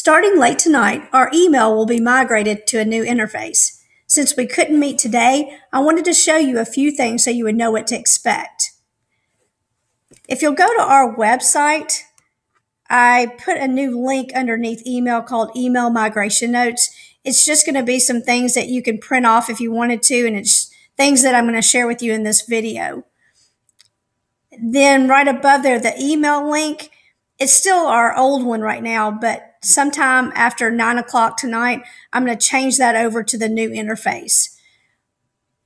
Starting late tonight, our email will be migrated to a new interface. Since we couldn't meet today, I wanted to show you a few things so you would know what to expect. If you'll go to our website, I put a new link underneath email called Email Migration Notes. It's just going to be some things that you can print off if you wanted to, and it's things that I'm going to share with you in this video. Then right above there, the email link, it's still our old one right now, but sometime after 9 o'clock tonight, I'm going to change that over to the new interface.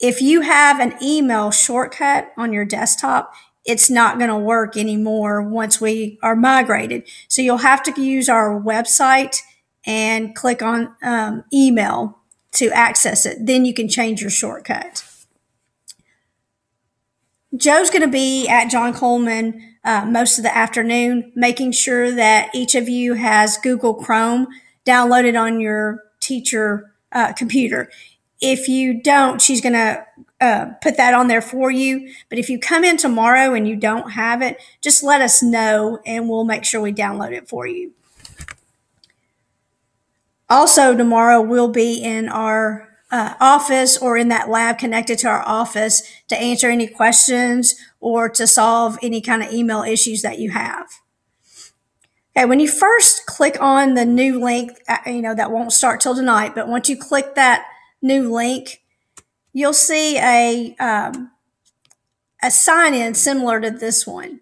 If you have an email shortcut on your desktop, it's not going to work anymore once we are migrated. So you'll have to use our website and click on email to access it. Then you can change your shortcut. Joe's going to be at John Coleman most of the afternoon, making sure that each of you has Google Chrome downloaded on your teacher computer. If you don't, she's going to put that on there for you. But if you come in tomorrow and you don't have it, just let us know and we'll make sure we download it for you. Also, tomorrow we'll be in our office or in that lab connected to our office to answer any questions or to solve any kind of email issues that you have. Okay, when you first click on the new link, that won't start till tonight, but once you click that new link, you'll see a sign-in similar to this one.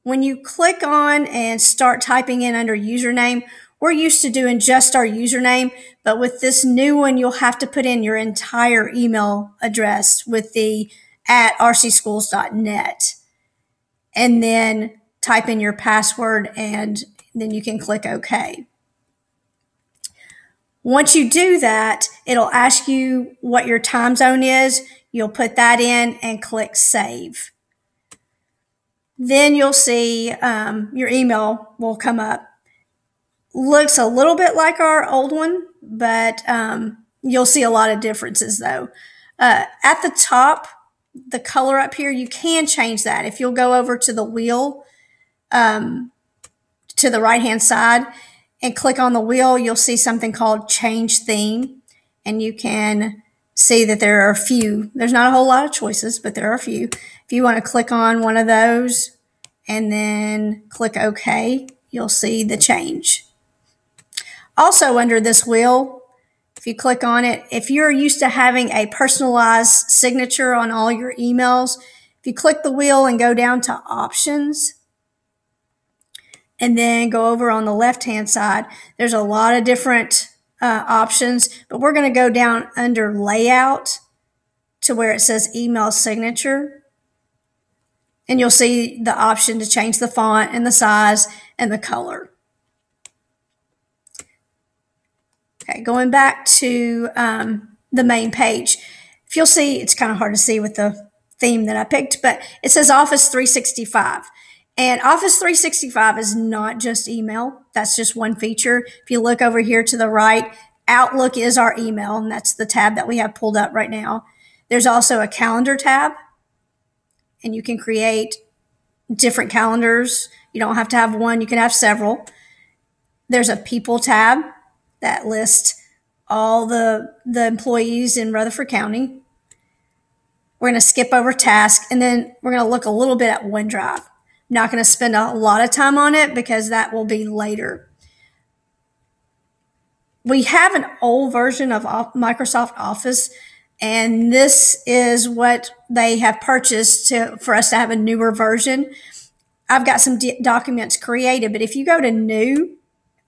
When you click on and start typing in under username, we're used to doing just our username, but with this new one, you'll have to put in your entire email address with the @rcschools.net and then type in your password and then you can click OK. Once you do that, it'll ask you what your time zone is. You'll put that in and click Save. Then you'll see your email will come up. Looks a little bit like our old one, but you'll see a lot of differences though. At the top, the color up here, you can change that. If you'll go over to the wheel to the right-hand side and click on the wheel, you'll see something called Change Theme, and you can see that there are a few. There's not a whole lot of choices, but there are a few. If you want to click on one of those and then click OK, you'll see the change. Also under this wheel, if you click on it, if you're used to having a personalized signature on all your emails, if you click the wheel and go down to Options, and then go over on the left-hand side, there's a lot of different options, but we're going to go down under Layout to where it says Email Signature, and you'll see the option to change the font and the size and the color. Okay, going back to the main page, if you'll see, it's kind of hard to see with the theme that I picked, but it says Office 365. And Office 365 is not just email. That's just one feature. If you look over here to the right, Outlook is our email, and that's the tab that we have pulled up right now. There's also a calendar tab, and you can create different calendars. You don't have to have one. You can have several. There's a people tab that lists all the employees in Rutherford County. We're going to skip over task, and then we're going to look a little bit at OneDrive. I'm not going to spend a lot of time on it because that will be later. We have an old version of Microsoft Office, and this is what they have purchased for us to have a newer version. I've got some documents created, but if you go to New,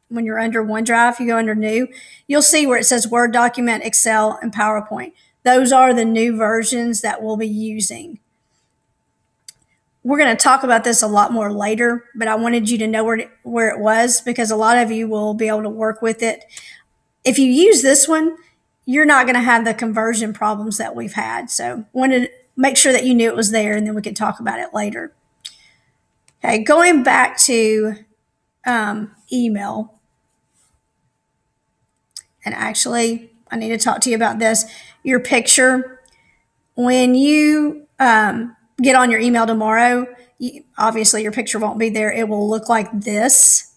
when you're under OneDrive, you go under New, you'll see where it says Word document, Excel, and PowerPoint. Those are the new versions that we'll be using. We're going to talk about this a lot more later, but I wanted you to know where it was because a lot of you will be able to work with it. If you use this one, you're not going to have the conversion problems that we've had. So wanted to make sure that you knew it was there, and then we can talk about it later. Okay, going back to email. And actually, I need to talk to you about this. Your picture, when you get on your email tomorrow, obviously your picture won't be there. It will look like this.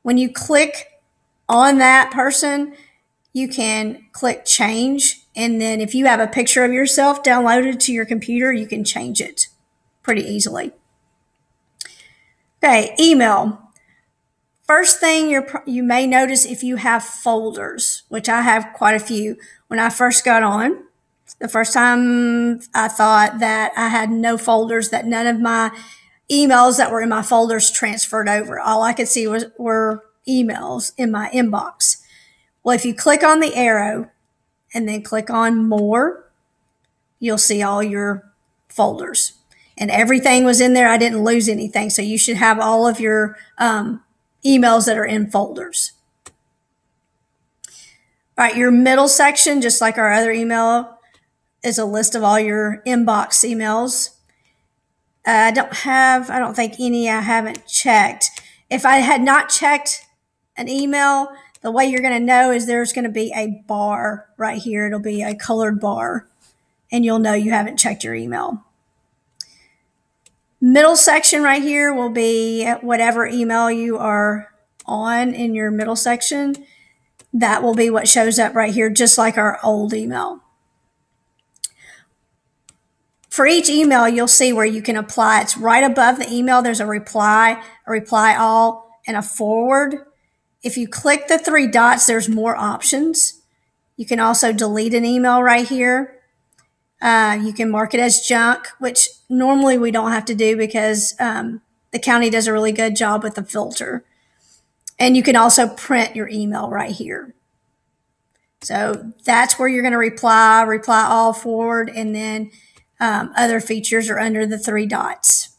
When you click on that person, you can click change. And then if you have a picture of yourself downloaded to your computer, you can change it pretty easily. Okay, email. First thing you may notice if you have folders, which I have quite a few. When I first got on, the first time I thought that I had no folders, that none of my emails that were in my folders transferred over. All I could see were emails in my inbox. Well, if you click on the arrow and then click on more, you'll see all your folders. And everything was in there. I didn't lose anything. So you should have all of your emails that are in folders. All right, your middle section, just like our other email, is a list of all your inbox emails. I don't think any I haven't checked. If I had not checked an email, the way you're going to know is there's going to be a bar right here. It'll be a colored bar, and you'll know you haven't checked your email. Middle section right here will be whatever email you are on in your middle section. That will be what shows up right here, just like our old email. For each email, you'll see where you can apply. It's right above the email. There's a reply all, and a forward. If you click the three dots, there's more options. You can also delete an email right here. You can mark it as junk, which normally we don't have to do because the county does a really good job with the filter. And you can also print your email right here. So that's where you're going to reply all, forward, and then other features are under the three dots.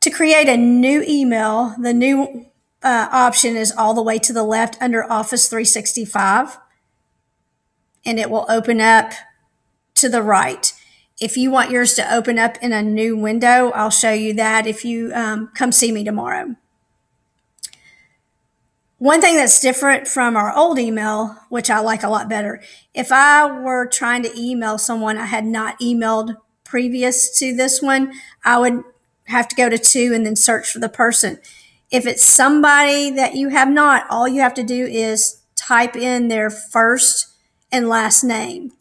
To create a new email, the new option is all the way to the left under Office 365, and it will open up to the right. If you want yours to open up in a new window, I'll show you that if you come see me tomorrow. One thing that's different from our old email, which I like a lot better, if I were trying to email someone I had not emailed previous to this one, I would have to go to 2 and then search for the person. If it's somebody that you have not, all you have to do is type in their first and last name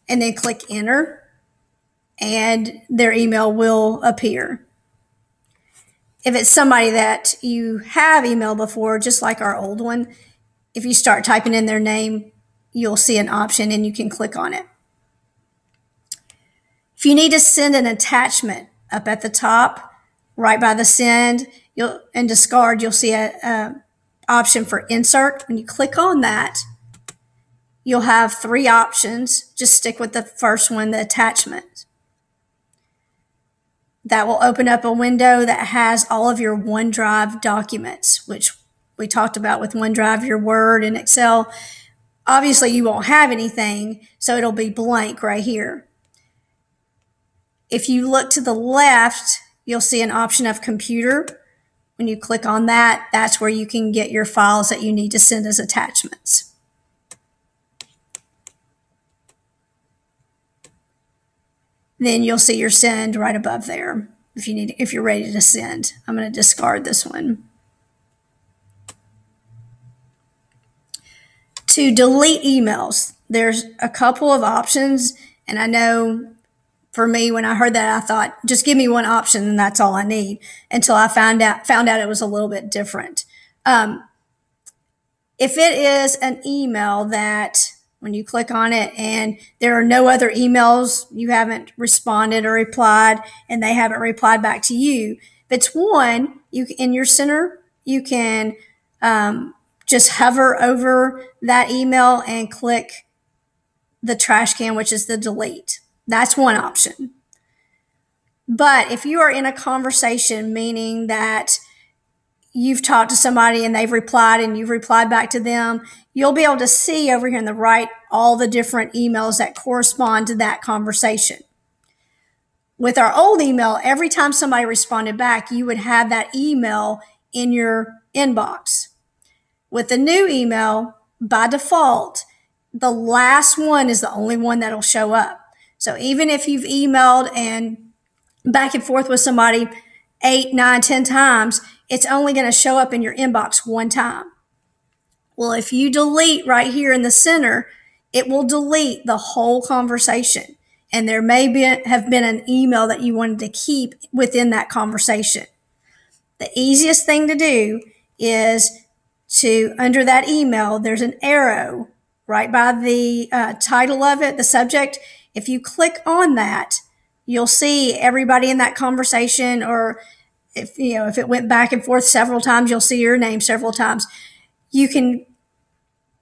and then click enter, and their email will appear. If it's somebody that you have emailed before, just like our old one, if you start typing in their name, you'll see an option and you can click on it. If you need to send an attachment, up at the top, right by the send and discard, you'll see an option for insert. When you click on that, you'll have 3 options. Just stick with the first one, the attachment. That will open up a window that has all of your OneDrive documents, which we talked about with OneDrive, your Word and Excel. Obviously, you won't have anything, so it'll be blank right here. If you look to the left, you'll see an option of computer. When you click on that, that's where you can get your files that you need to send as attachments. Then you'll see your send right above there if you're ready to send. I'm going to discard this one. To delete emails, there's a couple of options, and I know for me, when I heard that, I thought, just give me one option and that's all I need, until I found out it was a little bit different. If it is an email that when you click on it and there are no other emails, you haven't responded or replied, and they haven't replied back to you, if it's one, in your center, you can just hover over that email and click the trash can, which is the delete. That's one option. But if you are in a conversation, meaning that you've talked to somebody and they've replied and you've replied back to them, you'll be able to see over here on the right all the different emails that correspond to that conversation. With our old email, every time somebody responded back, you would have that email in your inbox. With the new email, by default, the last one is the only one that'll show up. So even if you've emailed and back and forth with somebody 8, 9, 10 times, it's only going to show up in your inbox one time. Well, if you delete right here in the center, it will delete the whole conversation. And there may have been an email that you wanted to keep within that conversation. The easiest thing to do is under that email, there's an arrow right by the title of it, the subject. If you click on that, you'll see everybody in that conversation, or if it went back and forth several times, you'll see your name several times. You can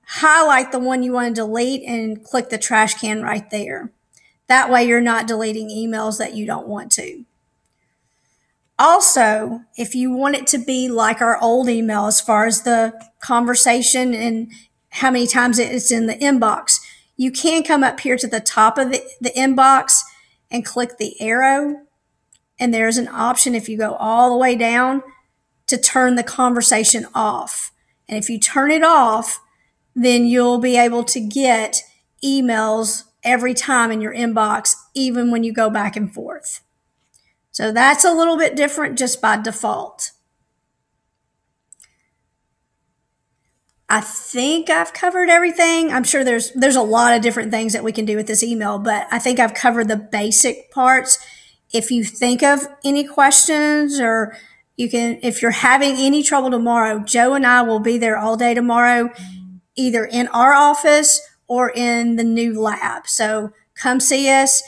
highlight the one you want to delete and click the trash can right there. That way you're not deleting emails that you don't want to. Also, if you want it to be like our old email as far as the conversation and how many times it's in the inbox, you can come up here to the top of the inbox and click the arrow. And there's an option, if you go all the way down, to turn the conversation off. And if you turn it off, then you'll be able to get emails every time in your inbox, even when you go back and forth. So that's a little bit different just by default. I think I've covered everything. I'm sure there's a lot of different things that we can do with this email, but I think I've covered the basic parts. If you think of any questions, or if you're having any trouble tomorrow, Joe and I will be there all day tomorrow, either in our office or in the new lab. So come see us.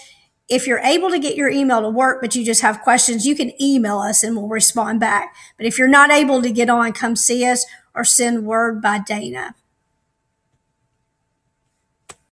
If you're able to get your email to work, but you just have questions, you can email us and we'll respond back. But if you're not able to get on, come see us or send word by Dana.